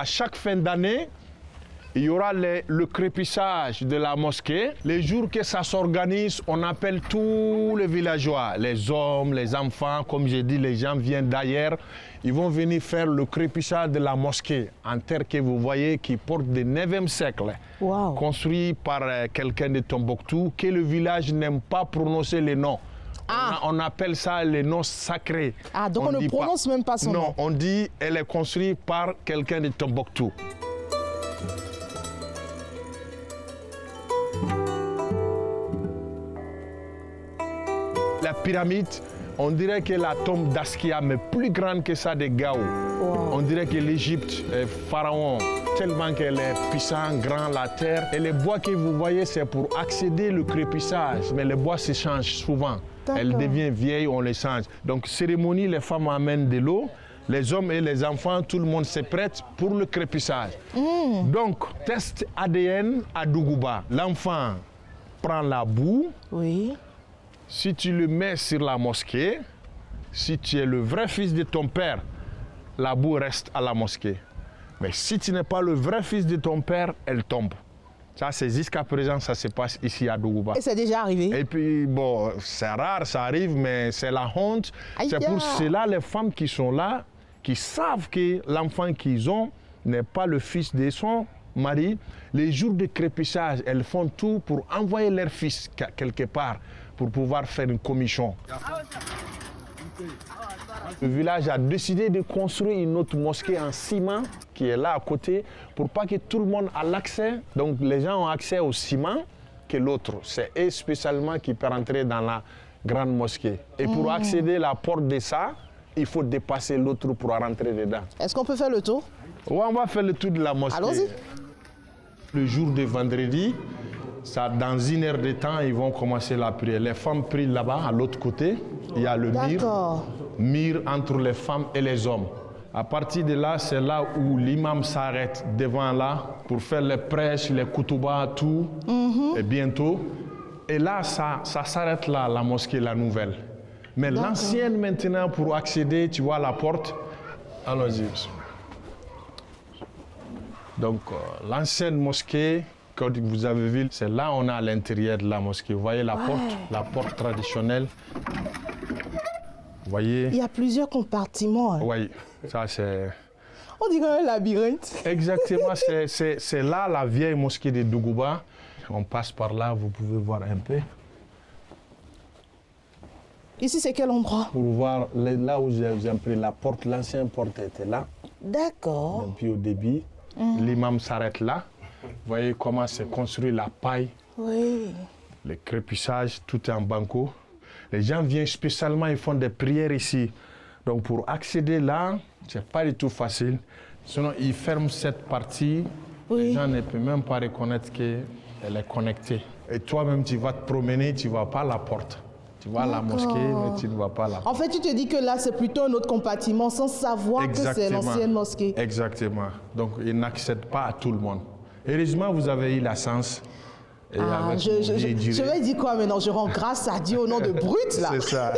À chaque fin d'année, il y aura le crépissage de la mosquée. Les jours que ça s'organise, on appelle tous les villageois, les hommes, les enfants, comme j'ai dit, les gens viennent d'ailleurs. Ils vont venir faire le crépissage de la mosquée en terre que vous voyez qui porte du 9e siècle. Wow. Construit par quelqu'un de Tombouctou, que le village n'aime pas prononcer les noms. On appelle ça les noms sacrés. Ah, donc on ne prononce même pas son nom. Non, on dit elle est construite par quelqu'un de Tombouctou. La pyramide, on dirait que la tombe d'Askia, mais plus grande que ça de Gao. Wow. On dirait que l'Égypte est pharaon, tellement qu'elle est puissante, grand, la terre. Et les bois que vous voyez, c'est pour accéder au crépissage. Mais les bois se changent souvent. Elle devient vieille, on les change. Donc, cérémonie, les femmes amènent de l'eau. Les hommes et les enfants, tout le monde se prête pour le crépissage. Donc, test ADN à Dougouba. L'enfant prend la boue. Oui. Si tu le mets sur la mosquée, si tu es le vrai fils de ton père, la boue reste à la mosquée. Mais si tu n'es pas le vrai fils de ton père, elle tombe. Ça, c'est jusqu'à présent, ça se passe ici à Dougouba. Et c'est déjà arrivé? Et puis, bon, c'est rare, ça arrive, mais c'est la honte. C'est pour cela, les femmes qui sont là, qui savent que l'enfant qu'ils ont n'est pas le fils de son mari. Les jours de crépissage, elles font tout pour envoyer leur fils quelque part, pour pouvoir faire une commission. Le village a décidé de construire une autre mosquée en ciment qui est là à côté pour pas que tout le monde ait l'accès. Donc les gens ont accès au ciment que l'autre. C'est eux spécialement qui peuvent entrer dans la grande mosquée. Et pour accéder à la porte de ça, il faut dépasser l'autre pour rentrer dedans. Est-ce qu'on peut faire le tour? Oui, on va faire le tour de la mosquée. Allons-y. Le jour de vendredi, ça, dans 1 heure de temps, ils vont commencer la prière. Les femmes prient là-bas, à l'autre côté. Il y a le mur entre les femmes et les hommes. À partir de là, c'est là où l'imam s'arrête devant là pour faire les prêches, les koutouba, tout. Et bientôt. Et là, ça s'arrête là, la mosquée, la nouvelle. Mais l'ancienne, maintenant, pour accéder, tu vois la porte. Allons-y. Donc, l'ancienne mosquée, que vous avez vu, c'est là on a à l'intérieur de la mosquée. Vous voyez la porte traditionnelle. Vous voyez? Il y a plusieurs compartiments. Hein. Oui, ça c'est... On dirait un labyrinthe. Exactement, c'est là la vieille mosquée de Dougouba. On passe par là, vous pouvez voir un peu. Ici, c'est quel endroit? Pour voir là où j'ai pris la porte, l'ancienne porte était là. D'accord. Et puis au début, l'imam s'arrête là. Vous voyez comment c'est construit la paille. Oui. Le crépissage, tout est en banco. Les gens viennent spécialement, ils font des prières ici. Donc pour accéder là, c'est pas du tout facile. Sinon, ils ferment cette partie. Les gens ne peuvent même pas reconnaître qu'elle est connectée. Et toi-même, tu vas te promener, tu ne vois pas la porte. Tu vois la mosquée, mais tu ne vois pas la porte. En fait, tu te dis que là, c'est plutôt un autre compartiment sans savoir que c'est l'ancienne mosquée. Exactement. Donc, ils n'accèdent pas à tout le monde. Heureusement, vous avez eu la chance. Et je vais dire quoi maintenant? Je rends grâce à Dieu au nom de Brut, là. C'est ça.